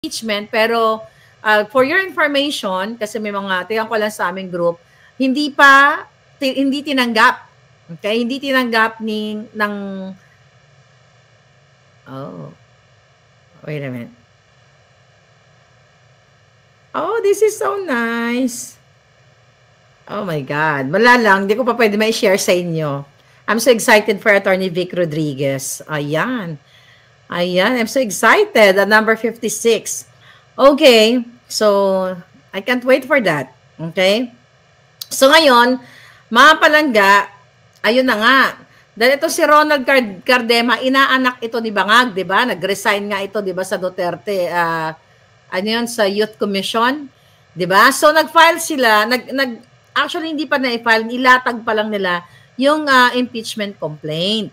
impeachment, pero for your information, kasi may mga, tingnan ko lang sa aming group, hindi tinanggap. Okay? Hindi tinanggap ng, oh, wait a minute. Oh, this is so nice. Oh my God. Wala lang, hindi ko pa pwede ma-share sa inyo. I'm so excited for Attorney Vic Rodriguez. Ayan. Ayan, I'm so excited. Number 56. Okay, so I can't wait for that. Okay? So ngayon, mga palangga, ayun na nga. Dahil ito si Ronald Cardema, inaanak ito ni Bangag, di ba? Nag-resign nga ito, di ba, sa Duterte, ano yun, sa Youth Commission, di ba? So nag-file sila, actually hindi pa na-file, ilatag pa lang nila yung impeachment complaint.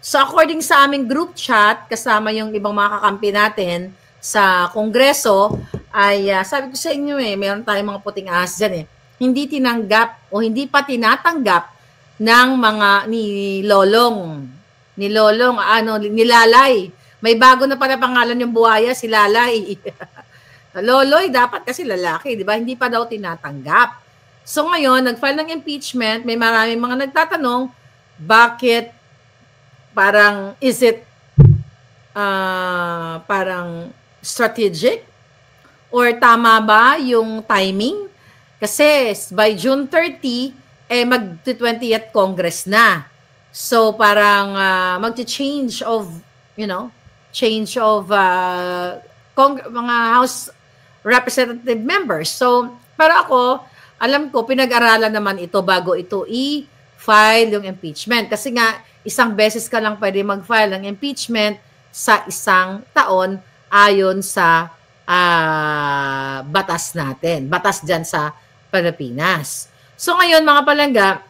So according sa aming group chat, kasama yung ibang mga kakampi natin sa Kongreso, ay sabi ko sa inyo mayroon tayong mga puting ahas dyan hindi tinanggap o hindi pa tinatanggap ng mga ni Lolong, ni Lalay. May bago na pala pangalan yung buhaya, si Lalay. Loloy, dapat kasi lalaki, di ba? Hindi pa daw tinatanggap. So ngayon, nag-file ng impeachment, may maraming mga nagtatanong, bakit parang, is it parang strategic? Or tama ba yung timing? Kasi by June 30, mag-20th Congress na. So parang mag-change of, mga House Representative members. So, pero ako, alam ko, pinag-aralan naman ito bago ito i-file yung impeachment. Kasi nga, isang beses ka lang pwede mag-file ng impeachment sa isang taon ayon sa batas natin. Batas dyan sa Pilipinas. So ngayon mga palangga,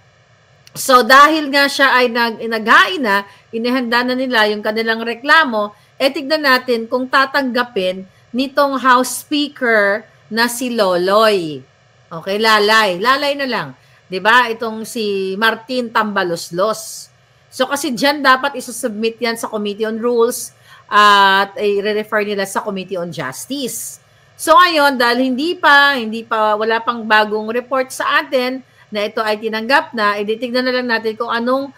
so dahil nga siya ay naghain na, inihanda na nila yung kanilang reklamo, tignan natin kung tatanggapin nitong House Speaker na si Loloy. Okay, Lalay na lang. 'Di ba? Itong si Martin Tambaloslos. So kasi diyan dapat isusubmit yan sa Committee on Rules at i-refer nila sa Committee on Justice. So ngayon, dahil hindi pa, wala pang bagong report sa atin na ito ay tinanggap na, ititignan na lang natin kung anong,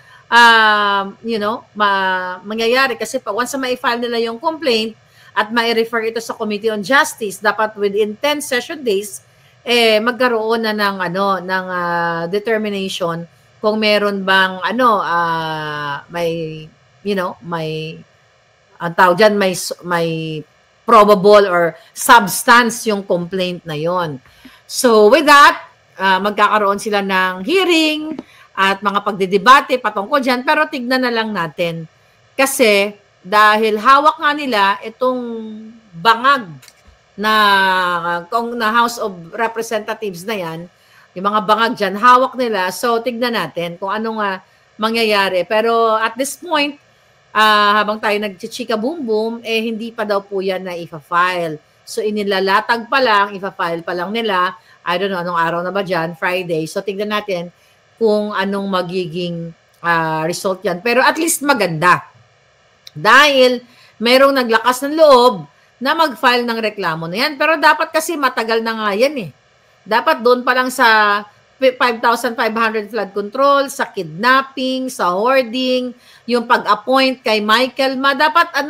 mangyayari. Kasi once na ma-file nila yung complaint at ma-refer ito sa Committee on Justice, dapat within 10 session days, magkaroon na ng determination kung meron bang ang tawag dyan, may probable or substance yung complaint na yon. So with that, magkakaroon sila ng hearing at mga pagdidebate patungkol dyan, pero tignan na lang natin. Kasi dahil hawak nga nila itong bangag na House of Representatives na yan, yung mga bangag dyan, hawak nila. So tignan natin kung anong mangyayari. Pero at this point, habang tayo nagchichika boom boom, hindi pa daw po yan na ifa-file. So inilalatag pa lang, ifa-file pa lang nila. I don't know, anong araw na ba dyan? Friday. So tignan natin kung anong magiging result yan. Pero at least maganda. Dahil merong naglakas ng loob na mag-file ng reklamo na yan. Pero dapat kasi matagal na nga yan Dapat doon pa lang sa 5,500 flood control, sa kidnapping, sa hoarding, yung pag-appoint kay Michael Ma. Dapat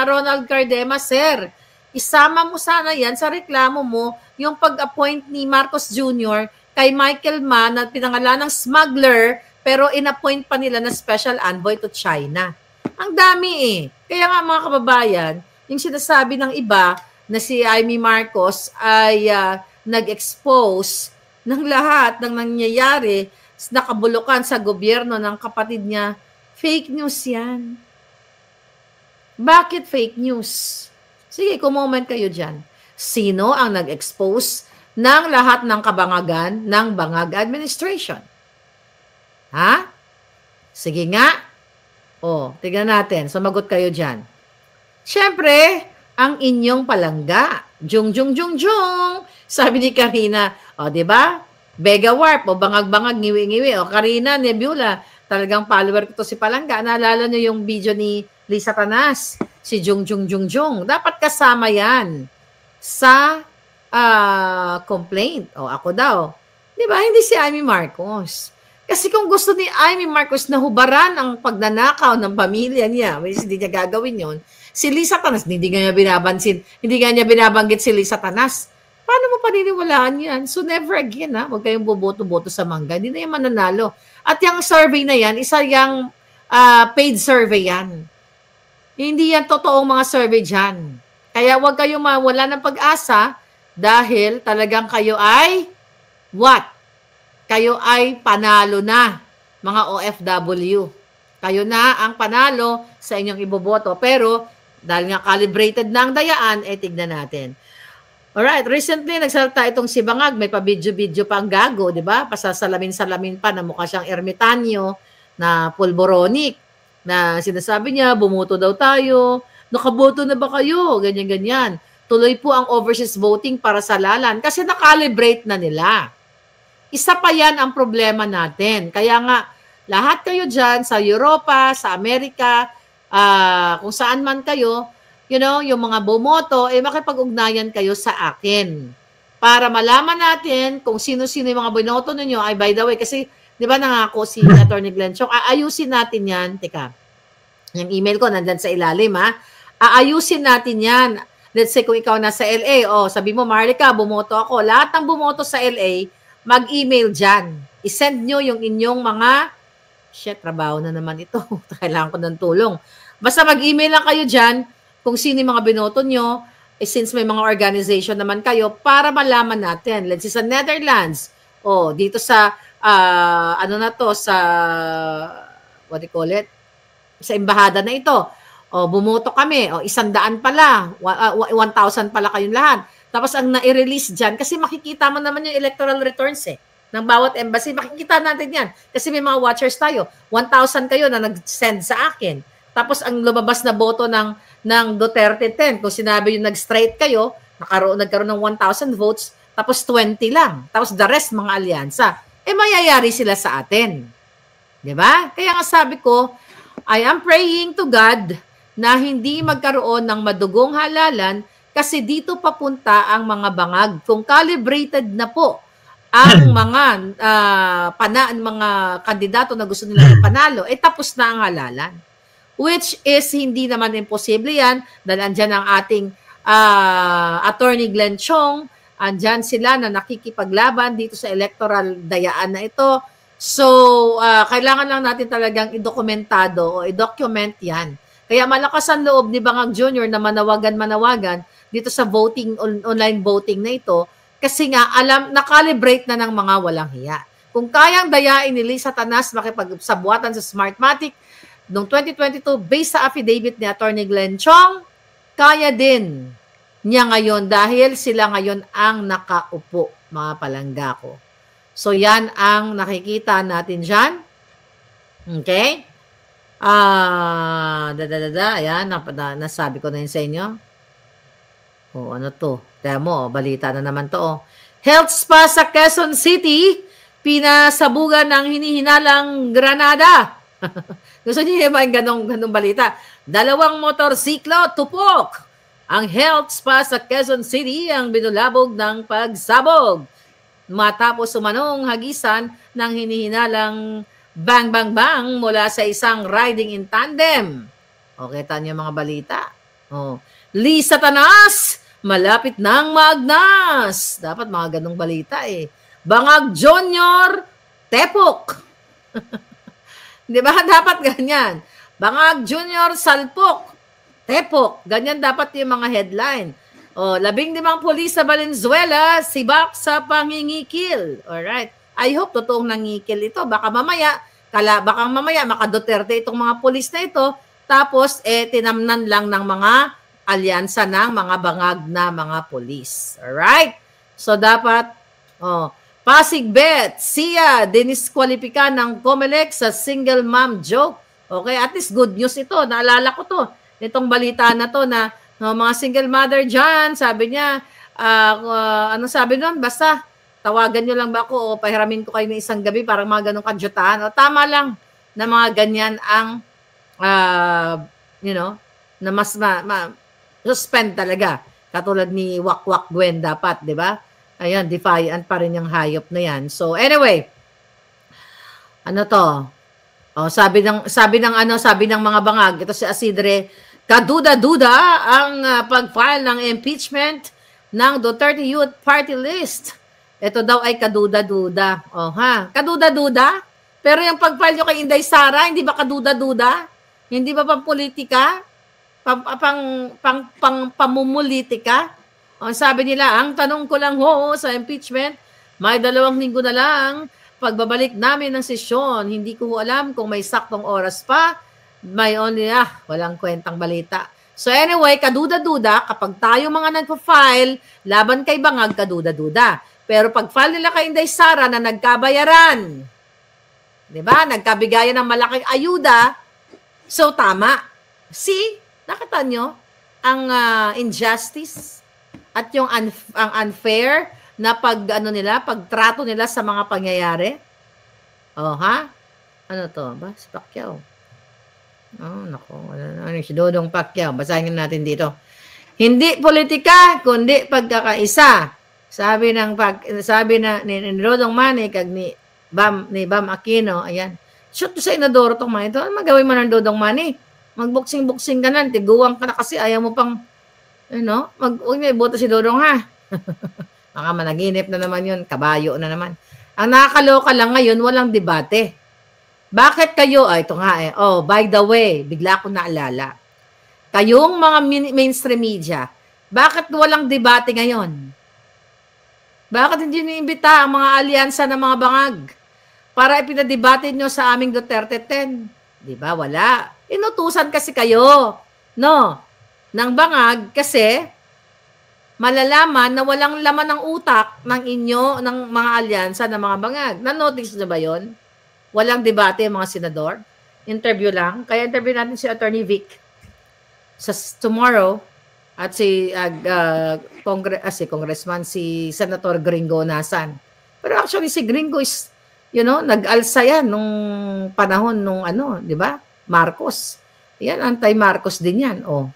Ronald Cardema, sir, isama mo sana yan sa reklamo mo, yung pag-appoint ni Marcos Jr. kay Michael Ma na pinangalan ng smuggler, pero in-appoint pa nila na special envoy to China. Ang dami Kaya nga mga kababayan, yung sinasabi ng iba na si Amy Marcos ay nag-expose ng lahat ng nangyayari na kabulukan sa gobyerno ng kapatid niya, fake news yan. Bakit fake news? Sige, kumoment kayo dyan. Sino ang nag-expose ng lahat ng kabangagan ng Bangag Administration? Ha? Sige nga. Tignan natin. Sumagot kayo dyan. Siyempre, ang inyong palangga. Jung. Sabi ni Karina, diba? Bega Warp, bangag-bangag, ngiwi-ngiwi. Karina, Nebula, talagang follower ko to si Palangga. Naalala niyo yung video ni Lisa Tanas, si Jung. Dapat kasama yan sa complaint. O ako daw. Di ba? Hindi si Amy Marcos. Kasi kung gusto ni Amy Marcos na hubaran ang pagnanakaw ng pamilya niya, which hindi niya gagawin yon, si Lisa Tanas, hindi nga niya binabansin, hindi nga niya binabanggit si Lisa Tanas. Paano mo paniniwalaan yan? So never again, ha? Huwag kayong boboto-boto sa mangga. Hindi na yan mananalo. At yung survey na yan, isa yung paid survey yan. Hindi yan totoong mga survey dyan. Kaya huwag kayong mawala ng pag-asa dahil talagang kayo ay what? Kayo ay panalo na, mga OFW. Kayo na ang panalo sa inyong iboboto. Pero, dahil nga calibrated na ang dayaan, tignan natin. Alright, recently, nagsalita itong si Bangag, may pa-video-video pa ang gago, di ba? Pasasalamin-salamin pa na mukha siyang ermitanyo, na pulboronic, na sinasabi niya, bumuto daw tayo, nakaboto na ba kayo? Ganyan-ganyan. Tuloy po ang overseas voting para sa lalan kasi nakalibrate na nila. Isa pa yan ang problema natin. Kaya nga, lahat kayo dyan sa Europa, sa Amerika, kung saan man kayo, you know, yung mga bumoto, makipag-ugnayan kayo sa akin. Para malaman natin kung sino-sino yung mga binoto ninyo. Ay, by the way, kasi, di ba nangako si Attorney Glenn Chong, aayusin natin yan. Teka, yung email ko nandyan sa ilalim, ha? Aayusin natin yan. Let's say, kung ikaw nasa LA, sabi mo, Marlica, bumoto ako. Lahat ng bumoto sa LA, mag-email dyan. I-send nyo yung inyong mga, trabaho na naman ito. Kailangan ko ng tulong. Basta mag-email lang kayo dyan kung sino yung mga binoto nyo, since may mga organization naman kayo, para malaman natin. Let's say sa Netherlands, dito sa, sa, what do you call it? Sa embahada na ito. Bumoto kami. 100 pala. 1,000 pala kayong lahat. Tapos ang na-release dyan, kasi makikita mo naman yung electoral returns ng bawat embassy. Makikita natin yan. Kasi may mga watchers tayo. 1,000 kayo na nag-send sa akin. Tapos ang lumabas na boto ng Duterte 10, kung sinabi yung nag-straight kayo, nagkaroon ng 1,000 votes, tapos 20 lang. Tapos the rest, mga alyansa. Mayayari sila sa atin. Diba? Kaya nga sabi ko, I am praying to God na hindi magkaroon ng madugong halalan kasi dito papunta ang mga bangag. Kung calibrated na po ang mga mga kandidato na gusto nilang ipanalo, tapos na ang halalan. Which is hindi naman imposible yan dahil andyan ang ating Attorney Glenn Chong, andyan sila na nakikipaglaban dito sa electoral dayaan na ito. So, kailangan lang natin talagang i-dokumentado o i-document yan. Kaya malakas ang loob ni Bangag Jr. na manawagan dito sa voting, online voting na ito kasi nga nakalibrate na ng mga walang hiya. Kung kayang dayain ni Lisa Tanas makipagsabuatan sa Smartmatic noong 2022 based sa affidavit ni Attorney Glenn Chong, kaya din niya ngayon dahil sila ngayon ang nakaupo, mga palangga ko. So yan ang nakikita natin dyan. Okay? Ayan, nasabi ko na yun sa inyo. Ano to? Kaya mo, balita na naman to. Health spa sa Quezon City, pinasabugan ng hinihinalang Granada. Gusto niyo ba yung ganong balita? 2 motorsiklo, tupok. Ang health spa sa Quezon City ang binulabog ng pagsabog. Matapos umanong hagisan ng hinihinalang bang bang bang mula sa isang riding in tandem. Kita niyo mga balita. Lisa Tanas, malapit nang maagnas. Dapat mga ganong balita Bangag Jr., tepok. Di ba? Dapat ganyan. Bangag Jr., salpok. Tepok. Ganyan dapat yung mga headline. 15 pulis sa Valenzuela, sibak sa pangingikil. Alright. I hope totoong nangikil ito. Baka mamaya maka-Duterte itong mga pulis na ito. Tapos, tinamnan lang ng mga alyansa ng mga bangag na mga pulis. Alright? So, dapat, Pasig Bet, Sia, diniskwalipika ng COMELEC sa single mom joke. Okay, at least good news ito. Naalala ko to. Itong balita na to na mga single mother dyan, sabi niya, ano sabi nun? Basta, tawagan nyo lang ba ako o pahiramin ko kayo ng isang gabi para mga ganong kadyutaan. Tama lang na mga ganyan ang, na mas suspend talaga Katulad ni Wakwak Gwen dapat, di ba? Ayan, defiant pa rin yung hayop na yan. So anyway, ano to? Oh, sabi ng mga bangag, ito si Asidre, kaduda-duda ang pag-file ng impeachment ng Duterte Youth Party List. Ito daw ay kaduda-duda. Oh, ha? Kaduda-duda? Pero yung pag-file nyo kay Inday Sara, hindi ba kaduda-duda? Hindi ba pang-politika? Pamumulitika? Oh, sabi nila, ang tanong ko lang ho sa impeachment, may 2 linggo na lang pagbabalik namin ng sesyon. Hindi ko alam kung may saktong oras pa. May only, walang kwentang balita. So anyway, kaduda-duda, kapag tayo mga nagpa-file, laban kay Bangag, kaduda-duda. Pero pag file nila kay Inday Sara na nagkabayaran, di ba? Nagkabigayan ng malaking ayuda, so tama. See, nakita nyo ang injustice at yung ang unfair na pagtrato nila sa mga pangyayari. Oh, ha? Ano to? Ba? Si Pacquiao. Oh, nako. Ano si Dodong Pacquiao? Basahin natin dito. Hindi politika, kundi pagkakaisa. Sabi na ni Dodong Manny kag ni Bam Aquino, ayan. Shoot sa inadoro tong mga ito. Ano magawin mo ng Dodong Manny? Magboksing-boksing ka na, tiguwang ka na kasi ayaw mo pang huwag niya iboto si Dodong, ha? Baka managinip na naman yun, kabayo na naman. Ang nakakaloka lang ngayon, walang debate. Bakit kayo, ito nga oh, by the way, bigla ko naalala. Kayong mga mainstream media, bakit walang debate ngayon? Bakit hindi niimbita ang mga alyansa ng mga bangag para ipinadebate nyo sa aming Duterte 10? Di ba? Wala. Inutusan kasi kayo, no? Ng bangag kasi malalaman na walang laman ng utak ng mga alyansa ng mga bangag. Na-notice na ba yon? Walang debate yung mga senador. Interview lang. Kaya interview natin si Attorney Vic tomorrow at si Congressman, si Senator Gringo Nasan. Pero actually si Gringo is, nag-alsa yan nung panahon nung di ba? Marcos. Yan, anti-Marcos din yan. Oh.